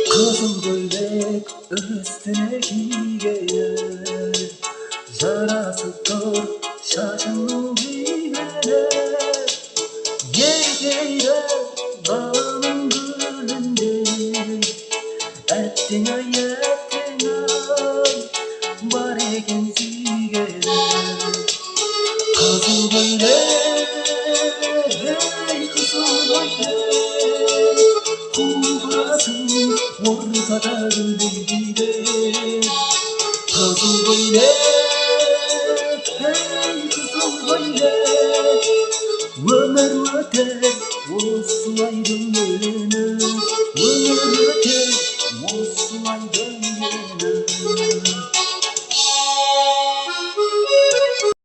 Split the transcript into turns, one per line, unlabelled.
Kızıl göylek üstüne giygeler, yarası kor şaşanlı giyeler. Geygeler bağın gülünde, ettin ay ettin ay, var eken zigeler. Kızıl göylek, hey kızıl göylek, kubrasın ortada gülüyle. Kızıl göylek,